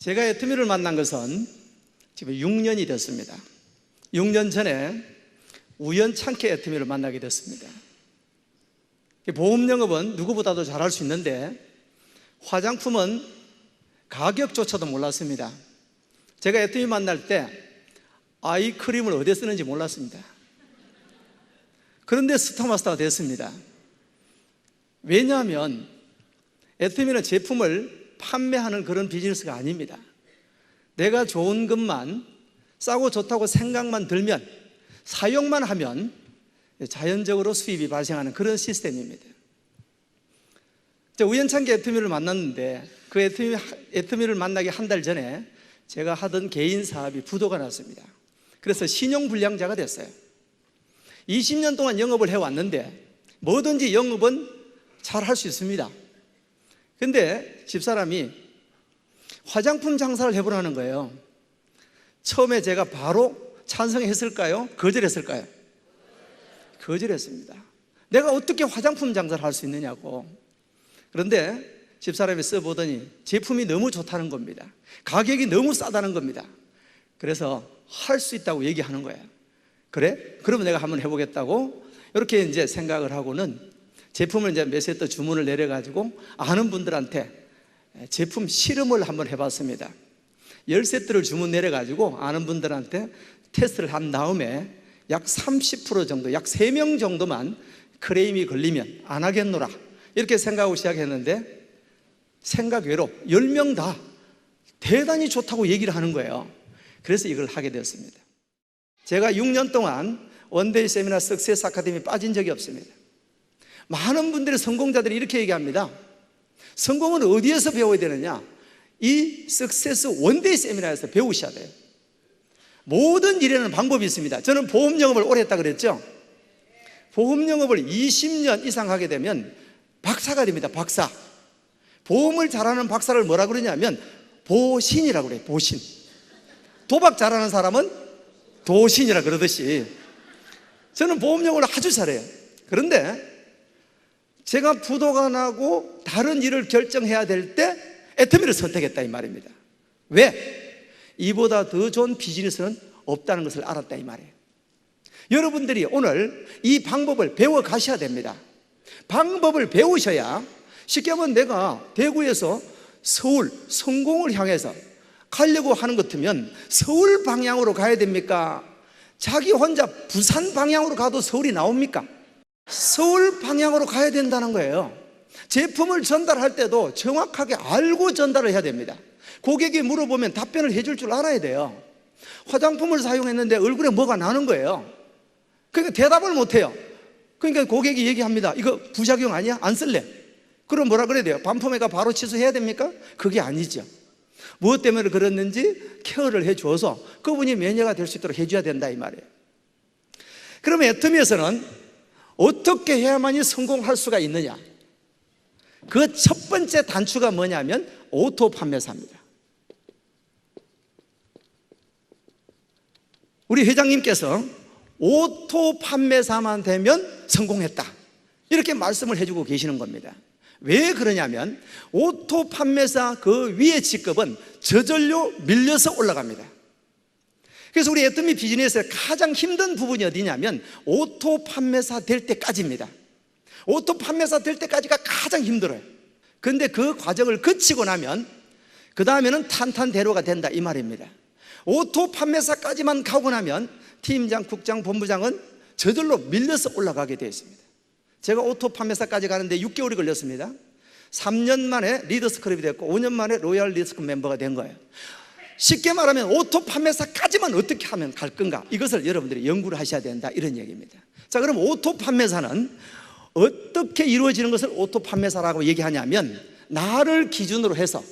제가 애터미를 만난 것은 지금 6년이 됐습니다. 6년 전에 우연찮게 애터미를 만나게 됐습니다. 보험 영업은 누구보다도 잘할 수 있는데 화장품은 가격조차도 몰랐습니다. 제가 애터미 만날 때 아이크림을 어디에 쓰는지 몰랐습니다. 그런데 스타마스터가 됐습니다. 왜냐하면 애터미는 제품을 판매하는 그런 비즈니스가 아닙니다. 내가 좋은 것만, 싸고 좋다고 생각만 들면, 사용만 하면 자연적으로 수입이 발생하는 그런 시스템입니다. 우연찮게 애터미를 만났는데 그 애터미를 만나기 한 달 전에 제가 하던 개인 사업이 부도가 났습니다. 그래서 신용불량자가 됐어요. 20년 동안 영업을 해왔는데 뭐든지 영업은 잘 할 수 있습니다. 근데 집사람이 화장품 장사를 해보라는 거예요. 처음에 제가 바로 찬성했을까요? 거절했을까요? 거절했습니다. 내가 어떻게 화장품 장사를 할 수 있느냐고. 그런데 집사람이 써보더니 제품이 너무 좋다는 겁니다. 가격이 너무 싸다는 겁니다. 그래서 할 수 있다고 얘기하는 거예요. 그래? 그러면 내가 한번 해보겠다고 이렇게 이제 생각을 하고는 제품을 이제 몇 세트 주문을 내려가지고 아는 분들한테 제품 실험을 한번 해봤습니다. 10세트를 주문 내려가지고 아는 분들한테 테스트를 한 다음에 약 30% 정도, 약 3명 정도만 크레임이 걸리면 안 하겠노라 이렇게 생각하고 시작했는데 생각 외로 10명 다 대단히 좋다고 얘기를 하는 거예요. 그래서 이걸 하게 되었습니다. 제가 6년 동안 원데이 세미나 석세스 아카데미에 빠진 적이 없습니다. 많은 분들의 성공자들이 이렇게 얘기합니다. 성공은 어디에서 배워야 되느냐? 이 석세스 원데이 세미나에서 배우셔야 돼요. 모든 일에는 방법이 있습니다. 저는 보험 영업을 오래 했다 그랬죠? 보험 영업을 20년 이상 하게 되면 박사가 됩니다. 박사. 보험을 잘하는 박사를 뭐라 그러냐면 보신이라고 그래요. 보신. 도박 잘하는 사람은 도신이라 그러듯이 저는 보험 영업을 아주 잘해요. 그런데 제가 부도가 나고 다른 일을 결정해야 될 때 애터미를 선택했다 이 말입니다. 왜? 이보다 더 좋은 비즈니스는 없다는 것을 알았다 이 말이에요. 여러분들이 오늘 이 방법을 배워 가셔야 됩니다. 방법을 배우셔야 쉽게 하면 내가 대구에서 서울 성공을 향해서 가려고 하는 것 같으면 서울 방향으로 가야 됩니까? 자기 혼자 부산 방향으로 가도 서울이 나옵니까? 서울 방향으로 가야 된다는 거예요. 제품을 전달할 때도 정확하게 알고 전달을 해야 됩니다. 고객이 물어보면 답변을 해줄 줄 알아야 돼요. 화장품을 사용했는데 얼굴에 뭐가 나는 거예요. 그러니까 대답을 못해요. 그러니까 고객이 얘기합니다. 이거 부작용 아니야? 안 쓸래. 그럼 뭐라 그래야 돼요? 반품회가 바로 취소해야 됩니까? 그게 아니죠. 무엇 때문에 그랬는지 케어를 해줘서 그분이 매니아가 될 수 있도록 해줘야 된다 이 말이에요. 그러면 애터미에서는 어떻게 해야만이 성공할 수가 있느냐? 그 첫 번째 단추가 뭐냐면 오토 판매사입니다. 우리 회장님께서 오토 판매사만 되면 성공했다 이렇게 말씀을 해주고 계시는 겁니다. 왜 그러냐면 오토 판매사 그 위의 직급은 저절로 밀려서 올라갑니다. 그래서 우리 애터미 비즈니스의 가장 힘든 부분이 어디냐면 오토 판매사 될 때까지입니다. 오토 판매사 될 때까지가 가장 힘들어요. 그런데 그 과정을 거치고 나면 그 다음에는 탄탄대로가 된다 이 말입니다. 오토 판매사까지만 가고 나면 팀장, 국장, 본부장은 저절로 밀려서 올라가게 되어 있습니다. 제가 오토 판매사까지 가는데 6개월이 걸렸습니다. 3년 만에 리더스클럽이 됐고 5년 만에 로얄 리더스클럽 멤버가 된 거예요. 쉽게 말하면 오토 판매사까지만 어떻게 하면 갈 건가, 이것을 여러분들이 연구를 하셔야 된다 이런 얘기입니다. 자, 그럼 오토 판매사는 어떻게 이루어지는 것을 오토 판매사라고 얘기하냐면 나를 기준으로 해서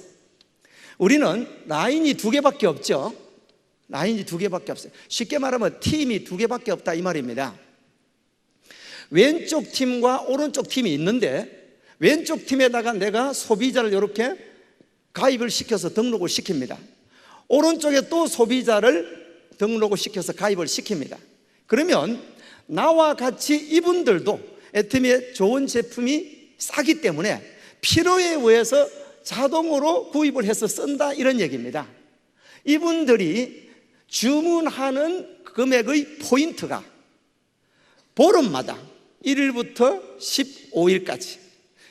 우리는 라인이 2개밖에 없죠. 라인이 2개밖에 없어요. 쉽게 말하면 팀이 2개밖에 없다 이 말입니다. 왼쪽 팀과 오른쪽 팀이 있는데 왼쪽 팀에다가 내가 소비자를 이렇게 가입을 시켜서 등록을 시킵니다. 오른쪽에 또 소비자를 등록을 시켜서 가입을 시킵니다. 그러면 나와 같이 이분들도 애터미의 좋은 제품이 싸기 때문에 필요에 의해서 자동으로 구입을 해서 쓴다 이런 얘기입니다. 이분들이 주문하는 금액의 포인트가 보름마다 1일부터 15일까지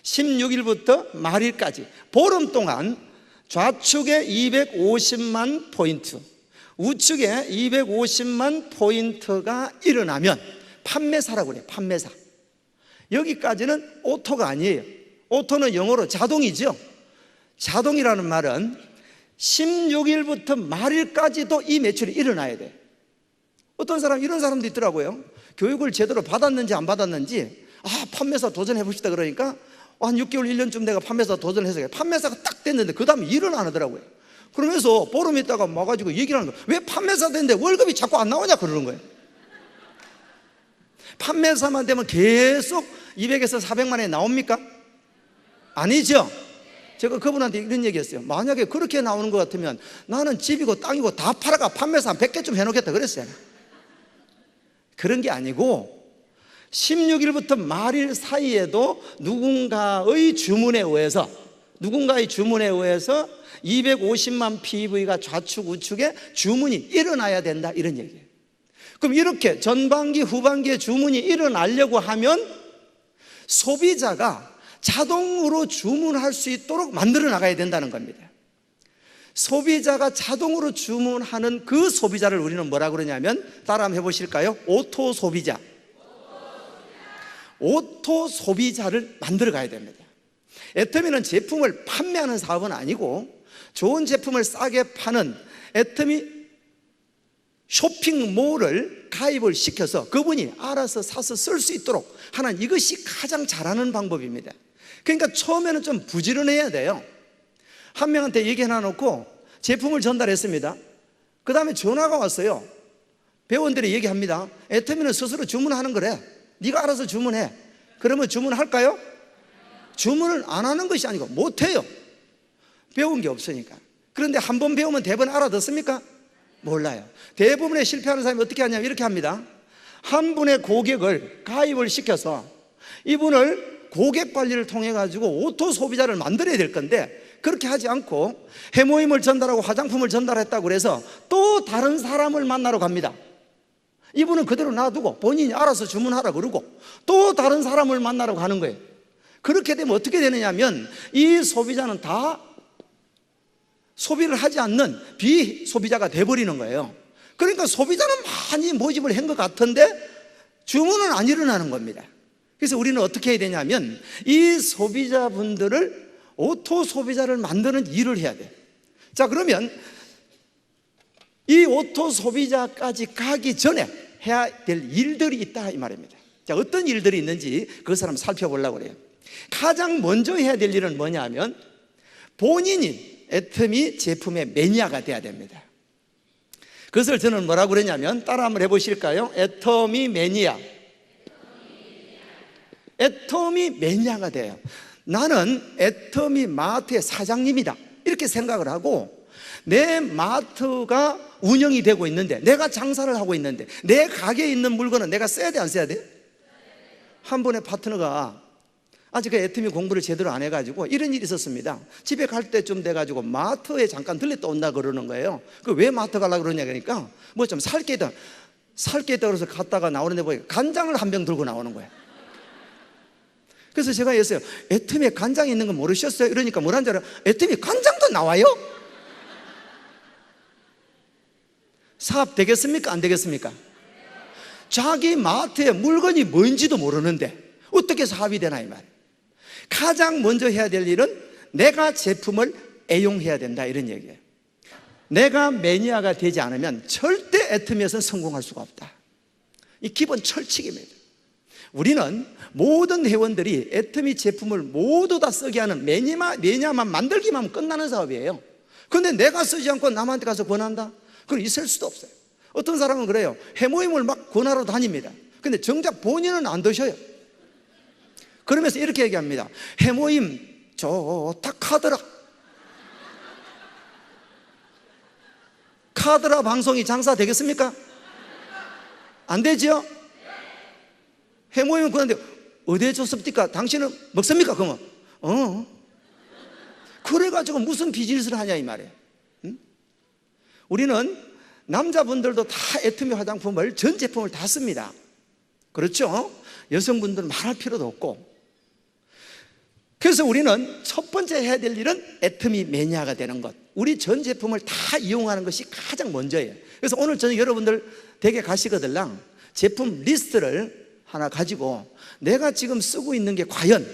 16일부터 말일까지 보름 동안 좌측에 250만 포인트, 우측에 250만 포인트가 일어나면 판매사라고 그래요. 판매사. 여기까지는 오토가 아니에요. 오토는 영어로 자동이죠. 자동이라는 말은 16일부터 말일까지도 이 매출이 일어나야 돼. 어떤 사람, 이런 사람도 있더라고요. 교육을 제대로 받았는지 안 받았는지, 판매사 도전해 봅시다 그러니까 한 6개월, 1년쯤 내가 판매사 도전해서 판매사가 딱 됐는데 그 다음에 일을 안 하더라고요. 그러면서 보름 있다가 와가지고 얘기를 하는 거예요. 왜 판매사 됐는데 월급이 자꾸 안 나오냐 그러는 거예요. 판매사만 되면 계속 200에서 400만 원이 나옵니까? 아니죠. 제가 그분한테 이런 얘기 했어요. 만약에 그렇게 나오는 것 같으면 나는 집이고 땅이고 다 팔아가 판매사 한 100개 좀 해놓겠다 그랬어요. 그런 게 아니고 16일부터 말일 사이에도 누군가의 주문에 의해서 250만 PV가 좌측 우측에 주문이 일어나야 된다 이런 얘기예요. 그럼 이렇게 전반기 후반기에 주문이 일어나려고 하면 소비자가 자동으로 주문할 수 있도록 만들어 나가야 된다는 겁니다. 소비자가 자동으로 주문하는 그 소비자를 우리는 뭐라 그러냐면, 따라 한번 해보실까요? 오토 소비자. 오토 소비자를 만들어 가야 됩니다. 애터미는 제품을 판매하는 사업은 아니고 좋은 제품을 싸게 파는 애터미 쇼핑몰을 가입을 시켜서 그분이 알아서 사서 쓸 수 있도록 하는, 이것이 가장 잘하는 방법입니다. 그러니까 처음에는 좀 부지런해야 돼요. 한 명한테 얘기 해놔놓고 제품을 전달했습니다. 그 다음에 전화가 왔어요. 회원들이 얘기합니다. 애터미는 스스로 주문하는 거래. 네가 알아서 주문해. 그러면 주문할까요? 주문을 안 하는 것이 아니고 못해요. 배운 게 없으니까. 그런데 한 번 배우면 대부분 알아듣습니까? 몰라요. 대부분의 실패하는 사람이 어떻게 하냐면 이렇게 합니다. 한 분의 고객을 가입을 시켜서 이분을 고객 관리를 통해 가지고 오토 소비자를 만들어야 될 건데, 그렇게 하지 않고 해모임을 전달하고 화장품을 전달했다고 그래서 또 다른 사람을 만나러 갑니다. 이분은 그대로 놔두고 본인이 알아서 주문하라 그러고 또 다른 사람을 만나러 가는 거예요. 그렇게 되면 어떻게 되느냐면 이 소비자는 다 소비를 하지 않는 비소비자가 돼버리는 거예요. 그러니까 소비자는 많이 모집을 한 것 같은데 주문은 안 일어나는 겁니다. 그래서 우리는 어떻게 해야 되냐면 이 소비자분들을 오토 소비자를 만드는 일을 해야 돼요. 자, 그러면 이 오토 소비자까지 가기 전에 해야 될 일들이 있다 이 말입니다. 자, 어떤 일들이 있는지 그것을 한번 살펴보려고 그래요. 가장 먼저 해야 될 일은 뭐냐 하면 본인이 애터미 제품의 매니아가 돼야 됩니다. 그것을 저는 뭐라고 그러냐면, 따라 한번 해보실까요? 애터미 매니아. 애터미 매니아가 돼요. 나는 애터미 마트의 사장님이다 이렇게 생각을 하고, 내 마트가 운영이 되고 있는데, 내가 장사를 하고 있는데 내 가게에 있는 물건은 내가 써야 돼 안 써야 돼? 한 분의 파트너가 아직 그 애터미 공부를 제대로 안 해가지고 이런 일이 있었습니다. 집에 갈 때쯤 돼가지고 마트에 잠깐 들렸다 온다 그러는 거예요. 그 왜 마트 가려고 그러냐 그러니까 뭐 좀 살 게 있다 그래서 갔다가 나오는데 보니까 간장을 한 병 들고 나오는 거예요. 그래서 제가 했어요. 애터미에 간장이 있는 거 모르셨어요? 이러니까 뭐라는 줄 알아요? 애터미 간장도 나와요? 사업 되겠습니까? 안 되겠습니까? 자기 마트에 물건이 뭔지도 모르는데 어떻게 사업이 되나 이 말이에요. 가장 먼저 해야 될 일은 내가 제품을 애용해야 된다 이런 얘기예요. 내가 매니아가 되지 않으면 절대 애터미에서는 성공할 수가 없다. 이 기본 철칙입니다. 우리는 모든 회원들이 애터미 제품을 모두 다 쓰게 하는 매니아만 만들기만 하면 끝나는 사업이에요. 그런데 내가 쓰지 않고 남한테 가서 권한다? 그건 있을 수도 없어요. 어떤 사람은 그래요. 해모임을 막 권하러 다닙니다. 근데 정작 본인은 안 드셔요. 그러면서 이렇게 얘기합니다. 해모임 좋다 카더라. 카더라 방송이 장사 되겠습니까? 안 되죠? 해모임은 그런데 어디에 줬습니까? 당신은 먹습니까? 그러면 그래가지고 무슨 비즈니스를 하냐 이 말이에요. 응? 우리는 남자분들도 다 애터미 화장품을 전 제품을 다 씁니다. 그렇죠? 여성분들은 말할 필요도 없고. 그래서 우리는 첫 번째 해야 될 일은 애터미 매니아가 되는 것. 우리 전 제품을 다 이용하는 것이 가장 먼저예요. 그래서 오늘 저는 여러분들 댁에 가시거들랑 제품 리스트를 하나 가지고 내가 지금 쓰고 있는 게 과연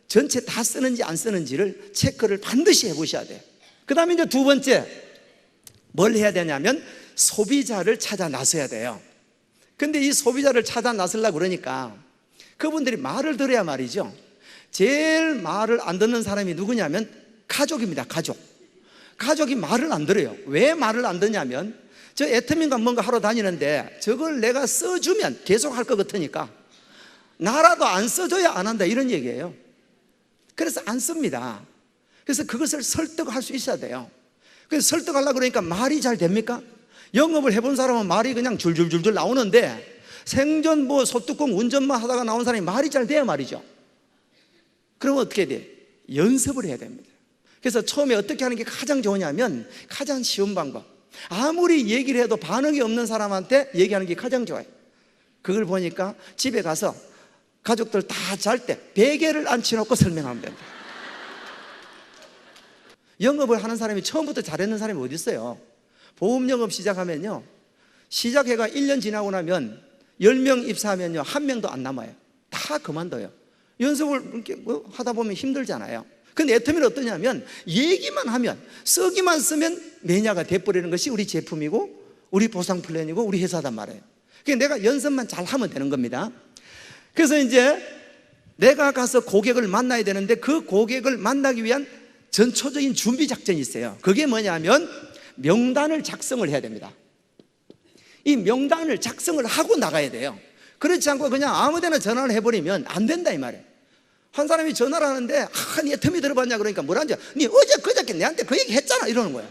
전체 다 쓰는지 안 쓰는지를 체크를 반드시 해보셔야 돼요. 그 다음에 이제 두 번째 뭘 해야 되냐면 소비자를 찾아 나서야 돼요. 근데 이 소비자를 찾아 나서려고 그러니까 그분들이 말을 들어야 말이죠. 제일 말을 안 듣는 사람이 누구냐면 가족입니다. 가족이 말을 안 들어요. 왜 말을 안 듣냐면 저 애터미인가 뭔가 하러 다니는데 저걸 내가 써주면 계속 할 것 같으니까 나라도 안 써줘야 안 한다 이런 얘기예요. 그래서 안 씁니다. 그래서 그것을 설득할 수 있어야 돼요. 그래서 설득하려고 그러니까 말이 잘 됩니까? 영업을 해본 사람은 말이 그냥 줄줄줄줄 나오는데 생전 뭐 소뚜껑 운전만 하다가 나온 사람이 말이 잘 돼야 말이죠. 그러면 어떻게 돼? 연습을 해야 됩니다. 그래서 처음에 어떻게 하는 게 가장 좋으냐면 가장 쉬운 방법, 아무리 얘기를 해도 반응이 없는 사람한테 얘기하는 게 가장 좋아요. 그걸 보니까 집에 가서 가족들 다 잘 때 베개를 앉혀놓고 설명하면 됩니다. 영업을 하는 사람이 처음부터 잘했는 사람이 어디 있어요? 보험 영업 시작하면요, 시작해가 1년 지나고 나면 10명 입사하면요 1명도 안 남아요. 다 그만둬요. 연습을 이렇게 뭐 하다 보면 힘들잖아요. 근데 애터미는 어떠냐면 얘기만 하면, 쓰기만 쓰면 매니아가 돼버리는 것이 우리 제품이고 우리 보상 플랜이고 우리 회사단 말이에요. 그러니까 내가 연습만 잘 하면 되는 겁니다. 그래서 이제 내가 가서 고객을 만나야 되는데 그 고객을 만나기 위한 전초적인 준비 작전이 있어요. 그게 뭐냐면 명단을 작성을 해야 됩니다. 이 명단을 작성을 하고 나가야 돼요. 그렇지 않고 그냥 아무데나 전화를 해버리면 안 된다 이 말이에요. 한 사람이 전화를 하는데 니 애터미 들어봤냐 그러니까 뭐라는지, 니 어제 그저께 내한테 그 얘기 했잖아 이러는 거예요.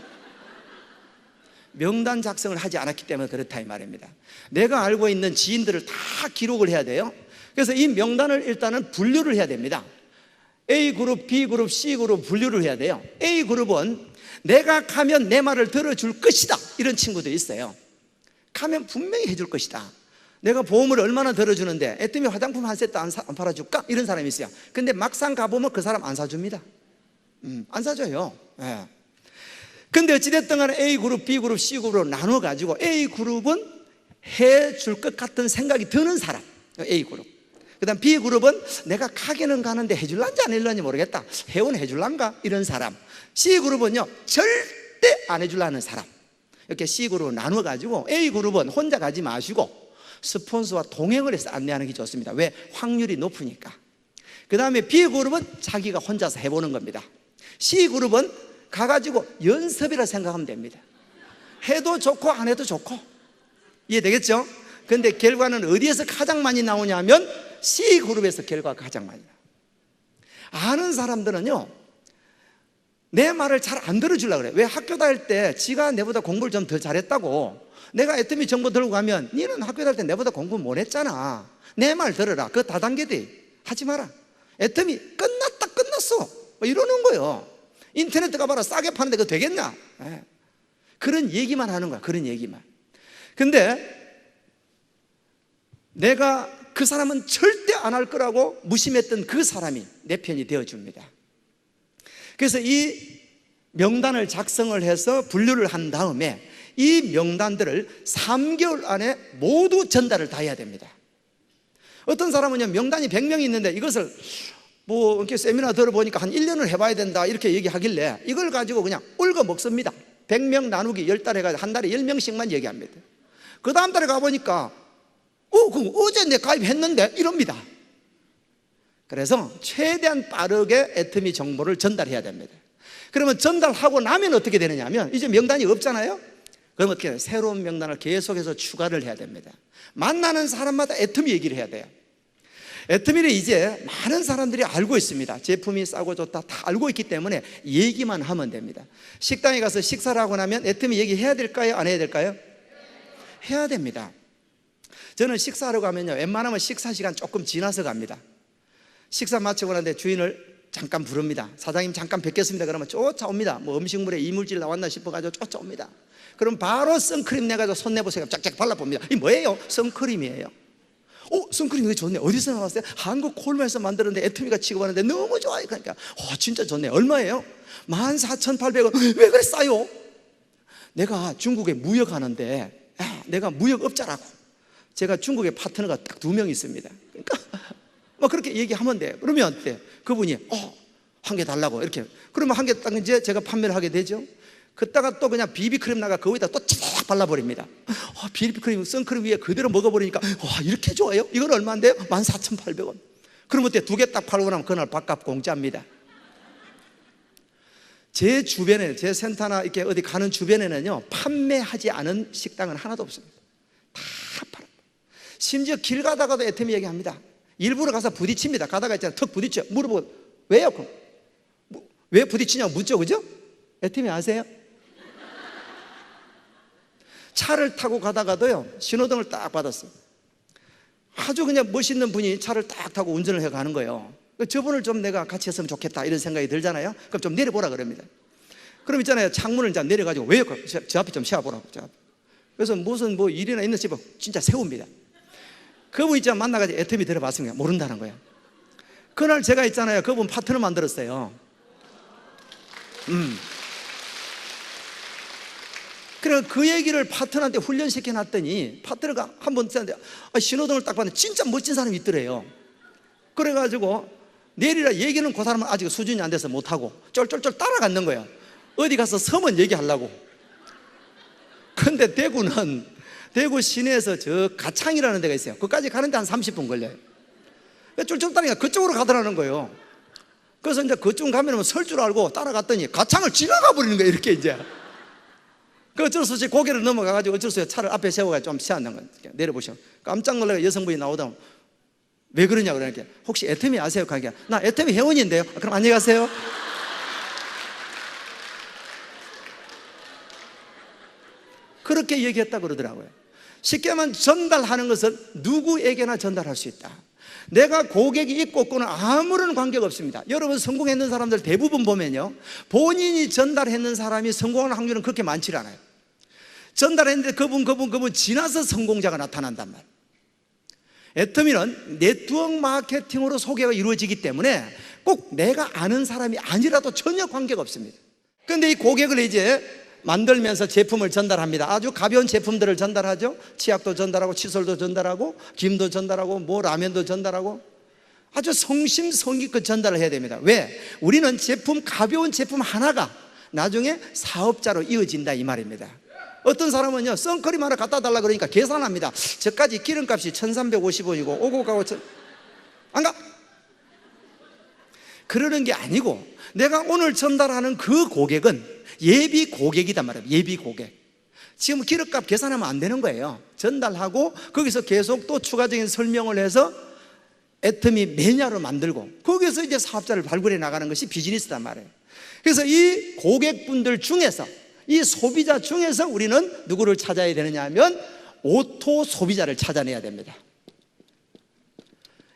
명단 작성을 하지 않았기 때문에 그렇다 이 말입니다. 내가 알고 있는 지인들을 다 기록을 해야 돼요. 그래서 이 명단을 일단은 분류를 해야 됩니다. A그룹, B그룹, C그룹 분류를 해야 돼요. A그룹은 내가 가면 내 말을 들어줄 것이다 이런 친구들이 있어요. 가면 분명히 해줄 것이다. 내가 보험을 얼마나 들어주는데 애터미 화장품 한 세트 안 팔아줄까? 이런 사람이 있어요. 근데 막상 가보면 그 사람 안 사줍니다. 안 사줘요. 예. 근데 어찌됐든 간에 A그룹, B그룹, C그룹으로 나눠가지고 A그룹은 해줄 것 같은 생각이 드는 사람, A그룹. 그 다음 B그룹은 내가 가게는 가는데 해줄란지 안 해줄란지 모르겠다, 회원 해줄란가? 이런 사람. C그룹은요 절대 안 해줄라는 사람. 이렇게 C그룹으로 나눠가지고 A그룹은 혼자 가지 마시고 스폰서와 동행을 해서 안내하는 게 좋습니다. 왜? 확률이 높으니까. 그 다음에 B그룹은 자기가 혼자서 해보는 겁니다. C그룹은 가가지고 연습이라 생각하면 됩니다. 해도 좋고 안 해도 좋고. 이해되겠죠? 근데 결과는 어디에서 가장 많이 나오냐면 C그룹에서 결과가 가장 많이 나와요. 아는 사람들은요 내 말을 잘 안 들어주려고 그래요. 왜? 학교 다닐 때 지가 내보다 공부를 좀 더 잘했다고 내가 애터미 정보 들고 가면 니는 학교 다닐 때 내보다 공부 못했잖아, 내 말 들어라, 그거 다단계돼, 하지 마라, 애터미 끝났다 끝났어 뭐 이러는 거예요. 인터넷 가봐라, 싸게 파는데 그거 되겠냐? 네. 그런 얘기만 하는 거야. 그런 얘기만. 근데 내가 그 사람은 절대 안 할 거라고 무심했던 그 사람이 내 편이 되어줍니다. 그래서 이 명단을 작성을 해서 분류를 한 다음에 이 명단들을 3개월 안에 모두 전달을 다 해야 됩니다. 어떤 사람은요 명단이 100명이 있는데 이것을 뭐 이렇게 세미나 들어보니까 한 1년을 해봐야 된다 이렇게 얘기하길래 이걸 가지고 그냥 울고 먹습니다. 100명 나누기 10달 해가지고 한 달에 10명씩만 얘기합니다. 그 다음 달에 가보니까 그럼 어제 내 가입했는데 이럽니다. 그래서 최대한 빠르게 애터미 정보를 전달해야 됩니다. 그러면 전달하고 나면 어떻게 되느냐 하면 이제 명단이 없잖아요. 그럼 어떻게 해요? 새로운 명단을 계속해서 추가를 해야 됩니다. 만나는 사람마다 애터미 얘기를 해야 돼요. 애터미를 이제 많은 사람들이 알고 있습니다. 제품이 싸고 좋다 다 알고 있기 때문에 얘기만 하면 됩니다. 식당에 가서 식사를 하고 나면 애터미 얘기해야 될까요? 안 해야 될까요? 해야 됩니다. 저는 식사하러 가면요 웬만하면 식사 시간 조금 지나서 갑니다. 식사 마치고 나는데 주인을 잠깐 부릅니다. 사장님 잠깐 뵙겠습니다. 그러면 쫓아옵니다. 뭐 음식물에 이물질 나왔나 싶어가지고 쫓아옵니다. 그럼 바로 선크림 내가지고 손 내보세요. 쫙쫙 발라봅니다. 이 뭐예요? 선크림이에요. 선크림 되게 좋네. 어디서 나왔어요? 한국 콜메에서 만드는데 애터미가 취급하는데 너무 좋아요. 그러니까 진짜 좋네. 얼마예요? 14,800원. 왜 그래 싸요? 내가 중국에 무역하는데 내가 무역업자라고. 제가 중국에 파트너가 딱 2명 있습니다. 그러니까 뭐 그렇게 얘기하면 돼. 그러면 어때? 그분이 한 개 달라고 이렇게. 그러면 한 개 딱 이제 제가 판매를 하게 되죠. 그따가 또 그냥 비비크림 나가 거기다 또 쫙 발라버립니다. 비비크림, 선크림 위에 그대로 먹어버리니까 이렇게 좋아요? 이건 얼마인데요? 14,800원. 그러면 어때? 2개 딱 팔고 나면 그날 밥값 공짜입니다. 제 주변에, 제 센터나 이렇게 어디 가는 주변에는요, 판매하지 않은 식당은 하나도 없습니다. 다 팔아요. 심지어 길 가다가도 애터미 얘기합니다. 일부러 가서 부딪힙니다. 가다가 있잖아요, 턱 부딪혀. 물어보고 왜요? 그럼 왜 부딪히냐고 묻죠, 그죠? 애터미 아세요? 차를 타고 가다가도요, 신호등을 딱 받았어요. 아주 그냥 멋있는 분이 차를 딱 타고 운전을 해 가는 거예요. 저분을 좀 내가 같이 했으면 좋겠다 이런 생각이 들잖아요. 그럼 좀 내려보라 그럽니다. 그럼 있잖아요, 창문을 이제 내려가지고 왜요? 저 앞에 좀 세워보라고. 그래서 무슨 뭐 일이나 있는 집은 진짜 세웁니다. 그분 있잖아요, 만나가지고 애터미 들어봤습니다. 모른다는 거예요. 그날 제가 있잖아요, 그분 파트너 만들었어요. 그래 그 얘기를 파트너한테 훈련시켜 놨더니 파트너가 한번 쓰는데 신호등을 딱 봤는데 진짜 멋진 사람이 있더래요. 그래가지고 내리라 얘기는 그 사람은 아직 수준이 안 돼서 못하고 쫄쫄쫄 따라갔는 거예요. 어디 가서 서면 얘기하려고. 근데 대구 시내에서 저 가창이라는 데가 있어요. 그까지 가는데 한 30분 걸려요. 쫄쫄 따라니까 그쪽으로 가더라는 거예요. 그래서 이제 그쪽 가면 설 줄 알고 따라갔더니 가창을 지나가 버리는 거예요. 이렇게 이제. 그 어쩔 수 없이 고개를 넘어가가지고 어쩔 수 없이 차를 앞에 세워가지고 좀 세웠는 거예요. 내려보시면 깜짝 놀라가 여성분이 나오다 왜 그러냐고 그러니까 혹시 애터미 아세요? 가게 나 애터미 회원인데요. 그럼 안녕히 가세요. 그렇게 얘기했다 그러더라고요. 쉽게 말하면 전달하는 것은 누구에게나 전달할 수 있다. 내가 고객이 있고 없고는 아무런 관계가 없습니다. 여러분 성공했는 사람들 대부분 보면요, 본인이 전달했는 사람이 성공하는 확률은 그렇게 많지 않아요. 전달했는데 그분 지나서 성공자가 나타난단 말이에요. 애터미는 네트워크 마케팅으로 소개가 이루어지기 때문에 꼭 내가 아는 사람이 아니라도 전혀 관계가 없습니다. 그런데 이 고객을 이제 만들면서 제품을 전달합니다. 아주 가벼운 제품들을 전달하죠. 치약도 전달하고 칫솔도 전달하고 김도 전달하고 뭐 라면도 전달하고 아주 성심성의껏 전달을 해야 됩니다. 왜? 우리는 가벼운 제품 하나가 나중에 사업자로 이어진다 이 말입니다. 어떤 사람은요, 선크림 하나 갖다 달라 그러니까 계산합니다. 저까지 기름값이 1,350원이고 오고 가고 안 가? 그러는 게 아니고 내가 오늘 전달하는 그 고객은 예비 고객이단 말이에요. 예비 고객. 지금 기름값 계산하면 안 되는 거예요. 전달하고 거기서 계속 또 추가적인 설명을 해서 애터미 매니아로 만들고 거기서 이제 사업자를 발굴해 나가는 것이 비즈니스단 말이에요. 그래서 이 고객분들 중에서, 이 소비자 중에서 우리는 누구를 찾아야 되느냐 하면 오토 소비자를 찾아내야 됩니다.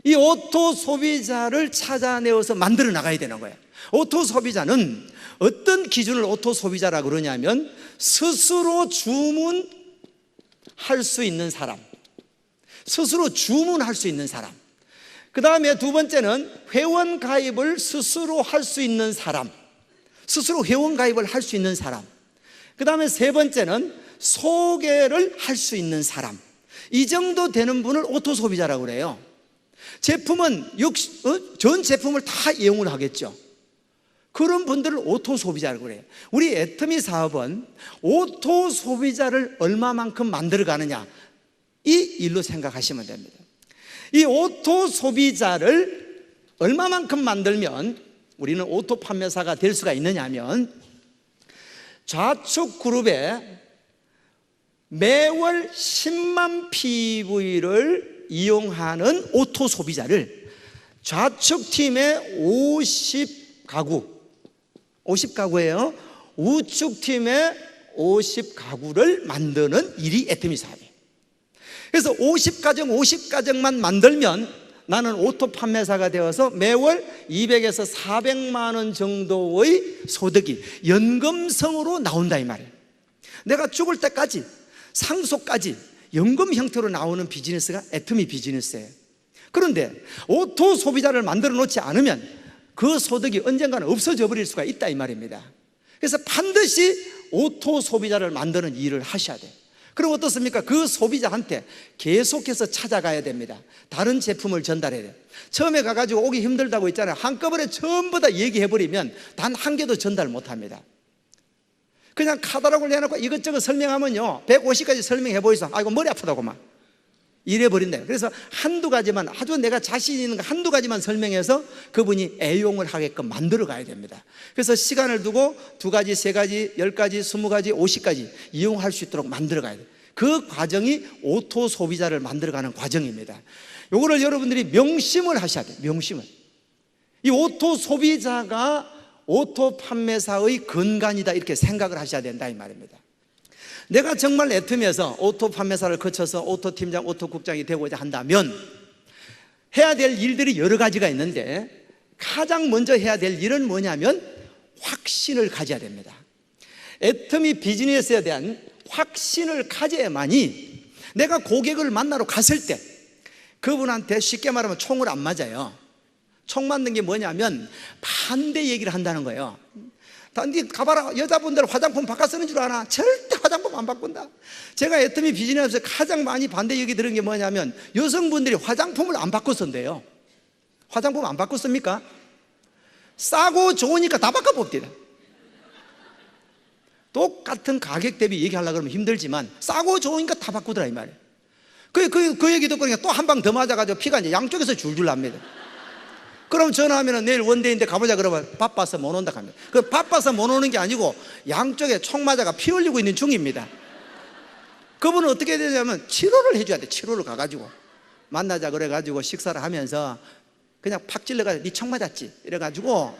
이 오토 소비자를 찾아내어서 만들어 나가야 되는 거예요. 오토 소비자는 어떤 기준을 오토 소비자라고 그러냐면 스스로 주문할 수 있는 사람, 스스로 주문할 수 있는 사람. 그 다음에 두 번째는 회원 가입을 스스로 할 수 있는 사람, 스스로 회원 가입을 할 수 있는 사람. 그 다음에 세 번째는 소개를 할 수 있는 사람. 이 정도 되는 분을 오토 소비자라고 그래요. 제품은 전 제품을 다 이용을 하겠죠. 그런 분들을 오토 소비자라고 그래요. 우리 애터미 사업은 오토 소비자를 얼마만큼 만들어 가느냐, 이 일로 생각하시면 됩니다. 이 오토 소비자를 얼마만큼 만들면 우리는 오토 판매사가 될 수가 있느냐 하면 좌측 그룹에 매월 10만 PV를 이용하는 오토 소비자를 좌측 팀의 50가구예요. 우측 팀의 50가구를 만드는 일이 애터미 사업이에요. 그래서 50가정만 만들면 나는 오토 판매사가 되어서 매월 200에서 400만 원 정도의 소득이 연금성으로 나온다 이 말이에요. 내가 죽을 때까지 상속까지 연금 형태로 나오는 비즈니스가 애터미 비즈니스예요. 그런데 오토 소비자를 만들어 놓지 않으면 그 소득이 언젠가는 없어져 버릴 수가 있다 이 말입니다. 그래서 반드시 오토 소비자를 만드는 일을 하셔야 돼요. 그럼 어떻습니까? 그 소비자한테 계속해서 찾아가야 됩니다. 다른 제품을 전달해야 돼요. 처음에 가가지고 오기 힘들다고 했잖아요. 한꺼번에 전부 다 얘기해버리면 단 한 개도 전달 못합니다. 그냥 카탈로그를 내놓고 이것저것 설명하면요 150가지 설명해 보이소. 아이고 머리 아프다고 막 이래버린대요. 그래서 한두 가지만, 아주 내가 자신 있는 거 한두 가지만 설명해서 그분이 애용을 하게끔 만들어 가야 됩니다. 그래서 시간을 두고 2가지, 3가지, 10가지, 20가지, 50가지 이용할 수 있도록 만들어 가야 돼요. 그 과정이 오토 소비자를 만들어가는 과정입니다. 요거를 여러분들이 명심을 하셔야 돼요. 명심을. 이 오토 소비자가 오토 판매사의 근간이다 이렇게 생각을 하셔야 된다 이 말입니다. 내가 정말 애터미에서 오토 판매사를 거쳐서 오토 팀장, 오토 국장이 되고자 한다면 해야 될 일들이 여러 가지가 있는데 가장 먼저 해야 될 일은 뭐냐면 확신을 가져야 됩니다. 애터미 비즈니스에 대한 확신을 가져야만이 내가 고객을 만나러 갔을 때 그분한테 쉽게 말하면 총을 안 맞아요. 총 맞는 게 뭐냐면 반대 얘기를 한다는 거예요. 니 가봐라, 여자분들 화장품 바꿔 쓰는 줄 아나? 절대 화장품 안 바꾼다. 제가 애터미 비즈니스에서 가장 많이 반대 얘기 들은 게 뭐냐면 여성분들이 화장품을 안 바꿔 쓴대요. 화장품 안 바꿔 씁니까? 싸고 좋으니까 다 바꿔 봅니다. 똑같은 가격 대비 얘기하려고 그러면 힘들지만 싸고 좋으니까 다 바꾸더라 이 말이에요. 그 얘기 듣고 또 한 방 더 맞아가지고 피가 이제 양쪽에서 줄줄 납니다. 그럼 전화하면 내일 원데이인데 가보자 그러면 바빠서 못 온다 합니다. 그 바빠서 못 오는 게 아니고 양쪽에 총 맞아가 피 흘리고 있는 중입니다. 그분은 어떻게 되냐면 치료를 해줘야 돼. 치료를 가가지고 만나자 그래가지고 식사를 하면서 그냥 팍 찔러가지고 니 총 맞았지 이래가지고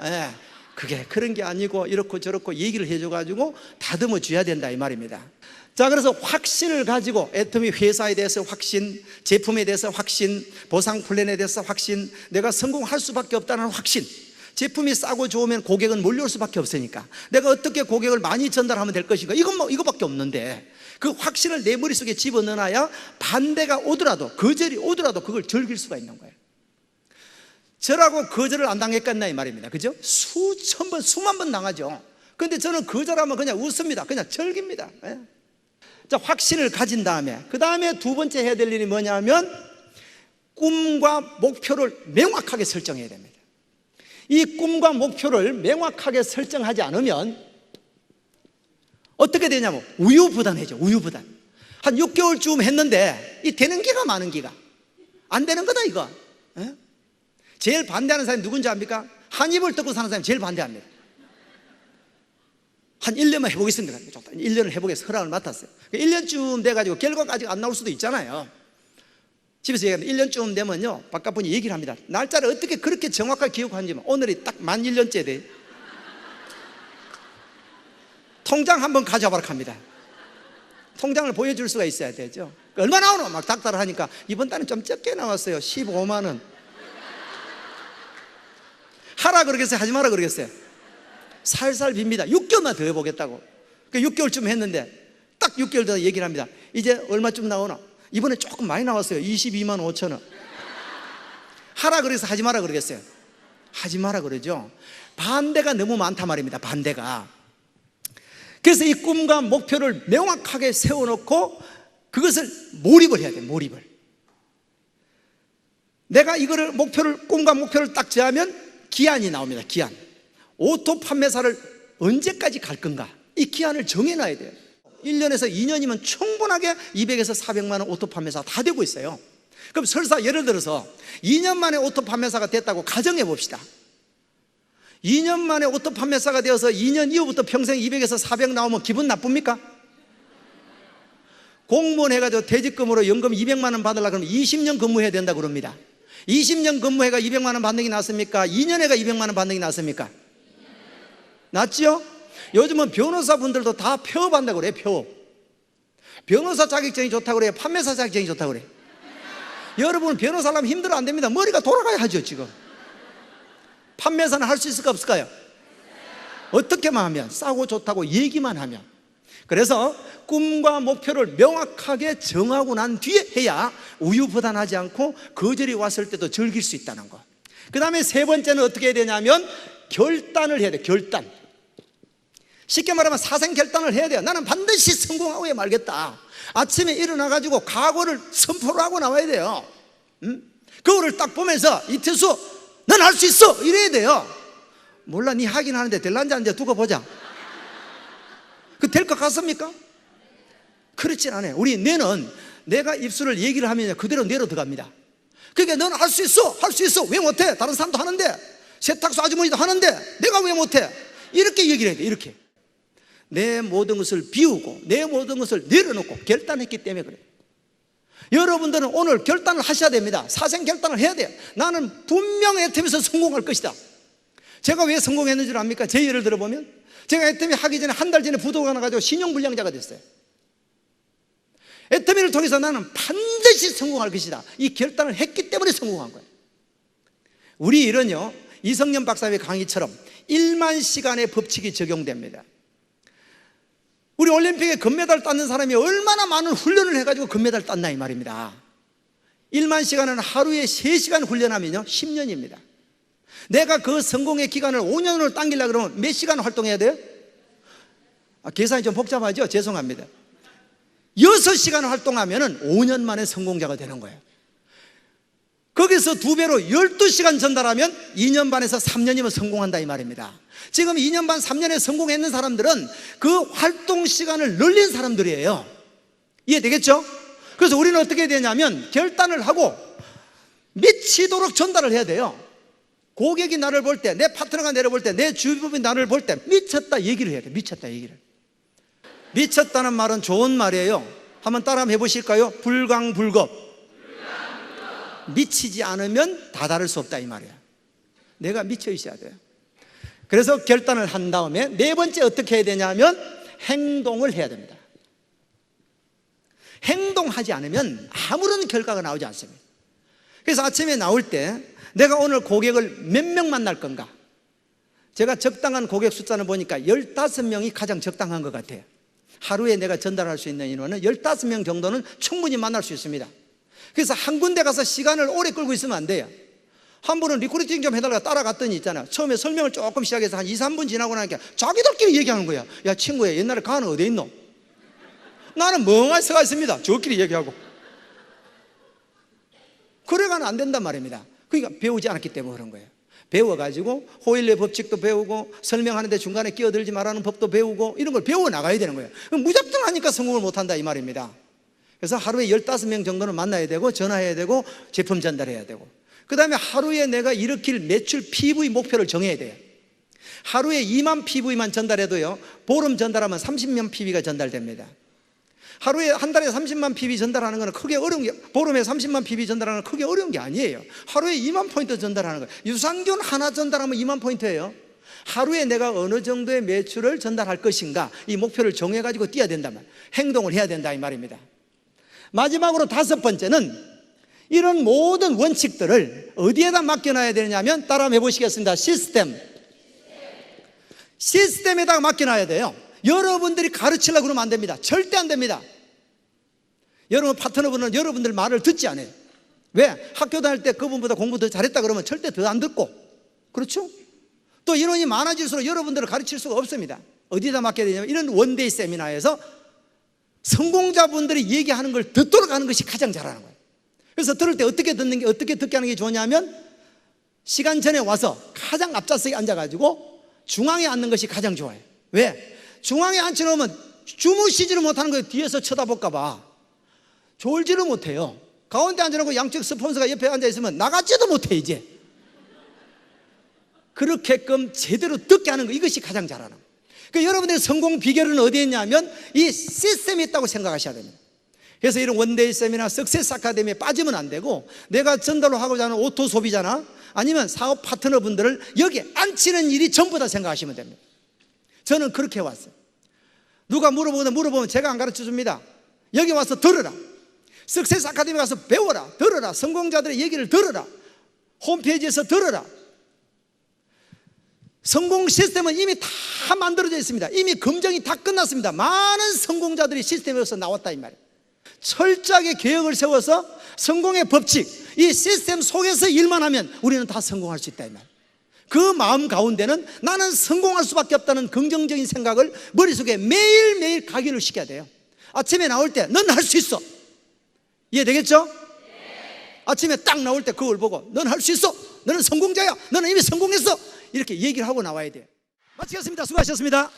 그게 그런 게 아니고 이렇고 저렇고 얘기를 해줘가지고 다듬어 줘야 된다 이 말입니다. 자, 그래서 확신을 가지고 애터미 회사에 대해서 확신, 제품에 대해서 확신, 보상 플랜에 대해서 확신, 내가 성공할 수밖에 없다는 확신. 제품이 싸고 좋으면 고객은 몰려올 수밖에 없으니까 내가 어떻게 고객을 많이 전달하면 될 것인가, 이거밖에 없는데 그 확신을 내 머릿속에 집어넣어놔야 반대가 오더라도, 거절이 오더라도 그걸 즐길 수가 있는 거예요. 저라고 거절을 안 당했겠나 이 말입니다. 그죠? 수천 번, 수만 번 당하죠. 근데 저는 거절하면 그냥 웃습니다. 그냥 즐깁니다. 자, 확신을 가진 다음에 그 다음에 두 번째 해야 될 일이 뭐냐면 꿈과 목표를 명확하게 설정해야 됩니다. 이 꿈과 목표를 명확하게 설정하지 않으면 어떻게 되냐면 우유부단해져. 우유부단. 한 6개월쯤 했는데 이 되는 기가 많은 기가 안 되는 거다 이거. 제일 반대하는 사람이 누군지 압니까? 한 입을 뜯고 사는 사람이 제일 반대합니다. 한 1년만 해보겠습니다. 1년을 해보겠습니다. 허락을 맡았어요. 1년쯤 돼가지고 결과가 아직 안 나올 수도 있잖아요. 집에서 얘기하는데 1년쯤 되면요 바깥분이 얘기를 합니다. 날짜를 어떻게 그렇게 정확하게 기억하는지. 오늘이 딱 만 1년째 돼. 통장 한번 가져와라 합니다. 통장을 보여줄 수가 있어야 되죠. 얼마 나오노? 막 닥달을 하니까 이번 달은 좀 적게 나왔어요. 15만 원. 하라 그러겠어요? 하지 마라 그러겠어요? 살살 빕니다. 6개월만 더 해보겠다고. 6개월쯤 했는데 딱 6개월 더 얘기를 합니다. 이제 얼마쯤 나오나? 이번에 조금 많이 나왔어요. 22만 5천 원. 하라 그래서 하지 마라 그러겠어요? 하지 마라 그러죠. 반대가 너무 많단 말입니다. 반대가. 그래서 이 꿈과 목표를 명확하게 세워놓고 그것을 몰입을 해야 돼요. 몰입을. 내가 이거를 꿈과 목표를 딱 정하면 기한이 나옵니다. 기한. 오토 판매사를 언제까지 갈 건가? 이 기한을 정해놔야 돼요. 1년에서 2년이면 충분하게 200에서 400만 원 오토 판매사 다 되고 있어요. 그럼 설사 예를 들어서 2년 만에 오토 판매사가 됐다고 가정해 봅시다. 2년 만에 오토 판매사가 되어서 2년 이후부터 평생 200에서 400 나오면 기분 나쁩니까? 공무원 해가지고 퇴직금으로 연금 200만 원 받으려고 그러면 20년 근무해야 된다고 그럽니다. 20년 근무해가 200만 원 받는 게 낫습니까? 2년 해가 200만 원 받는 게 낫습니까? 낫죠? 요즘은 변호사분들도 다 폐업한다고 그래요. 폐업. 변호사 자격증이 좋다고 그래요? 판매사 자격증이 좋다고 그래요? 여러분 변호사라면 힘들어 안 됩니다. 머리가 돌아가야 하죠. 지금 판매사는 할 수 있을까 없을까요? 어떻게만 하면, 싸고 좋다고 얘기만 하면. 그래서 꿈과 목표를 명확하게 정하고 난 뒤에 해야 우유부단하지 않고 거절이 왔을 때도 즐길 수 있다는 것. 그 다음에 세 번째는 어떻게 해야 되냐면 결단을 해야 돼. 결단. 쉽게 말하면 사생결단을 해야 돼요. 나는 반드시 성공하고 말겠다. 아침에 일어나가지고 각오를 선포를 하고 나와야 돼요. 그거를 딱 보면서 이태수 넌 할 수 있어 이래야 돼요. 몰라, 니 하긴 하는데 될란지 안 돼 두고 보자. 그 될 것 같습니까? 그렇진 않아요. 우리 뇌는 내가 입술을 얘기를 하면 그대로 뇌로 들어갑니다. 그러니까 넌 할 수 있어, 할 수 있어. 왜 못해? 다른 사람도 하는데, 세탁소 아주머니도 하는데 내가 왜 못해? 이렇게 얘기를 해야 돼. 이렇게 내 모든 것을 비우고 내 모든 것을 내려놓고 결단했기 때문에 그래요. 여러분들은 오늘 결단을 하셔야 됩니다. 사생 결단을 해야 돼요. 나는 분명 애텀에서 성공할 것이다. 제가 왜 성공했는 줄 압니까? 제 예를 들어보면 제가 애터미 하기 전에 한 달 전에 부도가 나가지고 신용불량자가 됐어요. 애터미를 통해서 나는 반드시 성공할 것이다. 이 결단을 했기 때문에 성공한 거예요. 우리 일은요, 이성년 박사의 강의처럼 1만 시간의 법칙이 적용됩니다. 우리 올림픽에 금메달 땄는 사람이 얼마나 많은 훈련을 해가지고 금메달 땄나 이 말입니다. 1만 시간은 하루에 3시간 훈련하면요 10년입니다. 내가 그 성공의 기간을 5년으로 당기려고 그러면 몇 시간 활동해야 돼요? 계산이 좀 복잡하죠? 죄송합니다. 6시간 활동하면 5년 만에 성공자가 되는 거예요. 거기서 2배로 12시간 전달하면 2년 반에서 3년이면 성공한다 이 말입니다. 지금 2년 반 3년에 성공했는 사람들은 그 활동 시간을 늘린 사람들이에요. 이해되겠죠? 그래서 우리는 어떻게 해야 되냐면 결단을 하고 미치도록 전달을 해야 돼요. 고객이 나를 볼 때, 내 파트너가 나를 볼 때, 내 주변이 나를 볼 때 미쳤다 얘기를 해야 돼. 미쳤다 얘기를. 미쳤다는 말은 좋은 말이에요. 한번 따라 한번 해보실까요? 불광불급. 미치지 않으면 다다를 수 없다 이 말이야. 내가 미쳐 있어야 돼요. 그래서 결단을 한 다음에 네 번째 어떻게 해야 되냐면 행동을 해야 됩니다. 행동하지 않으면 아무런 결과가 나오지 않습니다. 그래서 아침에 나올 때 내가 오늘 고객을 몇 명 만날 건가? 제가 적당한 고객 숫자는 보니까 15명이 가장 적당한 것 같아요. 하루에 내가 전달할 수 있는 인원은 15명 정도는 충분히 만날 수 있습니다. 그래서 한 군데 가서 시간을 오래 끌고 있으면 안 돼요. 한 분은 리크루팅 좀 해달라고 따라갔더니 있잖아, 처음에 설명을 조금 시작해서 한 2, 3분 지나고 나니까 자기들끼리 얘기하는 거야. 야 친구야, 옛날에 가는 어디 있노? 나는 멍하니 서가 있습니다. 저끼리 얘기하고. 그래가는 안 된단 말입니다. 그러니까 배우지 않았기 때문에 그런 거예요. 배워가지고 호일의 법칙도 배우고 설명하는데 중간에 끼어들지 말라는 법도 배우고 이런 걸 배워 나가야 되는 거예요. 무작정 하니까 성공을 못한다 이 말입니다. 그래서 하루에 15명 정도는 만나야 되고 전화해야 되고 제품 전달해야 되고, 그 다음에 하루에 내가 일으킬 매출 PV 목표를 정해야 돼요. 하루에 2만 PV만 전달해도요 보름 전달하면 30만 PV가 전달됩니다. 하루에 한 달에 30만 PV 전달하는 거는 크게 어려운 게, 보름에 30만 PV 전달하는 건 크게 어려운 게 아니에요. 하루에 2만 포인트 전달하는 거예요. 유산균 하나 전달하면 2만 포인트예요. 하루에 내가 어느 정도의 매출을 전달할 것인가, 이 목표를 정해가지고 뛰어야 된단 말이에요. 행동을 해야 된다 이 말입니다. 마지막으로 5번째는 이런 모든 원칙들을 어디에다 맡겨놔야 되냐면 따라 해보시겠습니다. 시스템에다가 맡겨놔야 돼요. 여러분들이 가르치려고 그러면 안 됩니다. 절대 안 됩니다. 여러분 파트너분은 여러분들 말을 듣지 않아요. 왜? 학교 다닐 때 그분보다 공부 더 잘했다 그러면 절대 더 안 듣고, 그렇죠? 또 인원이 많아질수록 여러분들을 가르칠 수가 없습니다. 어디다 맡겨야 되냐면 이런 원데이 세미나에서 성공자분들이 얘기하는 걸 듣도록 하는 것이 가장 잘하는 거예요. 그래서 들을 때 어떻게 듣는 게, 어떻게 듣게 하는 게 좋냐면 시간 전에 와서 가장 앞좌석에 앉아가지고 중앙에 앉는 것이 가장 좋아요. 왜? 중앙에 앉혀놓으면 주무시지를 못하는 거예요. 뒤에서 쳐다볼까봐 졸지를 못해요. 가운데 앉아놓고 양쪽 스폰서가 옆에 앉아있으면 나가지도 못해. 이제 그렇게끔 제대로 듣게 하는 거, 이것이 가장 잘하는 거예요. 그러니까 여러분들의 성공 비결은 어디에 있냐면 이 시스템이 있다고 생각하셔야 됩니다. 그래서 이런 원데이 세미나, 석세스 아카데미에 빠지면 안 되고, 내가 전달로 하고자 하는 오토 소비자나 아니면 사업 파트너분들을 여기에 앉히는 일이 전부 다 생각하시면 됩니다. 저는 그렇게 왔어요. 누가 물어보면 제가 안 가르쳐 줍니다. 여기 와서 들으라. 석세스 아카데미 가서 배워라, 들어라. 성공자들의 얘기를 들어라. 홈페이지에서 들어라. 성공 시스템은 이미 다 만들어져 있습니다. 이미 검증이 다 끝났습니다. 많은 성공자들이 시스템에서 나왔다 이 말이에요. 철저하게 계획을 세워서 성공의 법칙, 이 시스템 속에서 일만 하면 우리는 다 성공할 수 있다 이 말이에요. 그 마음 가운데는 나는 성공할 수밖에 없다는 긍정적인 생각을 머릿속에 매일매일 각인을 시켜야 돼요. 아침에 나올 때 넌 할 수 있어. 이해되겠죠? 아침에 딱 나올 때 그걸 보고 넌 할 수 있어. 너는 성공자야. 너는 이미 성공했어. 이렇게 얘기를 하고 나와야 돼요. 마치겠습니다. 수고하셨습니다.